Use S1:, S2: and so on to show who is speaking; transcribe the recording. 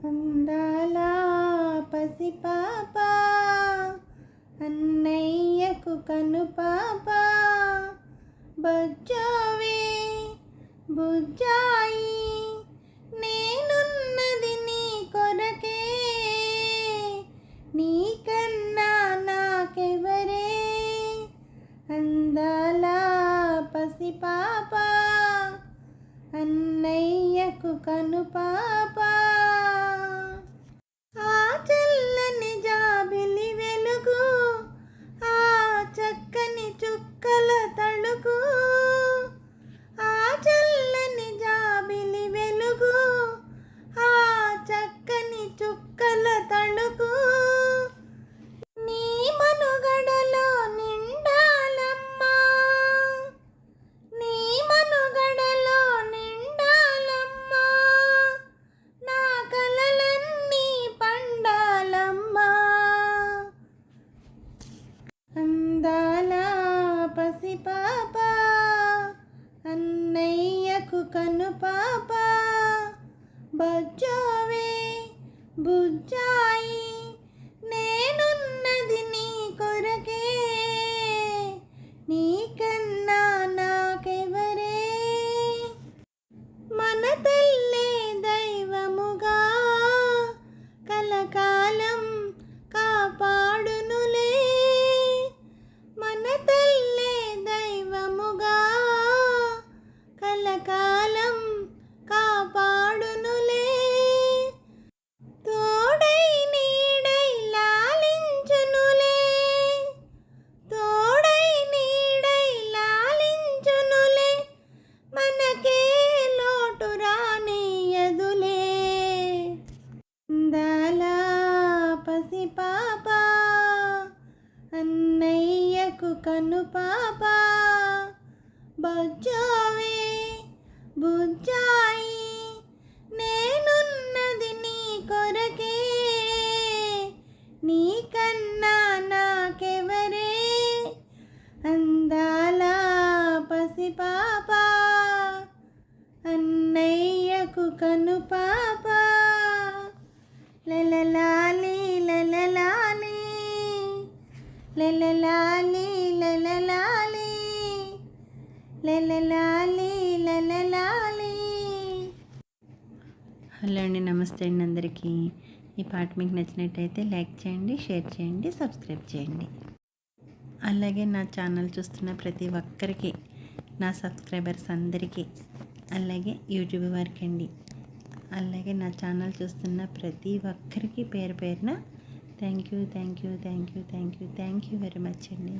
S1: అందాల పసిపాప అన్నయ్యకు కనుపాప బజ్జోవే బుజ్జాయి నేనున్నది నీ కొరకే నీకన్నా నాకెవరే అందాల పసిపాప అన్నయ్యకు కనుపాప ఆ చల్లని జాబిలి వెలుగు ఆ చక్కని చుక్కల తళుకు ఆ చల్లని జాబిలి వెలుగు ఆ చక్కని చుక్కల తళుకు నీ మనుగడలో నిండాలమ్మా నీ మనుగడలో నిండాలమ్మా నా కలలన్నీ పండాలమ్మా అందాల పసిపాప అన్నయ్యకు కనుపాప బజ్జోవే బుజ్జాయి నేనున్నది నీ కొరకే నీకన్నా నాకెవరే మన తల్లే దైవముగా కలకాలం కాపాడునులే మన తల్లే దైవముగా కలకాలం కాపాడునులే తోడై నీడై లాలించునులే తోడై నీడై లాలించునులే మనకే లోటు రానియదులే అందాల పసిపాప అన్నయ్యకు కనుపాప బజ్జోవే బుజ్జాయి నేనున్నది నీ కొరకే నీకన్నా నాకెవరే అందాల పసిపాప అన్నయ్యకు కనుపాప లలలాలి లలలాలి లలలాలి లలలాలి లలలాలి లలలాలి.
S2: హలో అండి, నమస్తే అండి అందరికీ. ఈ పాట మీకు నచ్చినట్టయితే లైక్ చేయండి, షేర్ చేయండి, సబ్స్క్రైబ్ చేయండి. అలాగే నా ఛానల్ చూస్తున్న ప్రతి ఒక్కరికి, నా సబ్స్క్రైబర్స్ అందరికీ, అలాగే యూట్యూబ్ వారికి అండి, అలాగే నా ఛానల్ చూస్తున్న ప్రతి ఒక్కరికి పేరు పేరున థ్యాంక్ యూ వెరీ మచ్ అండి.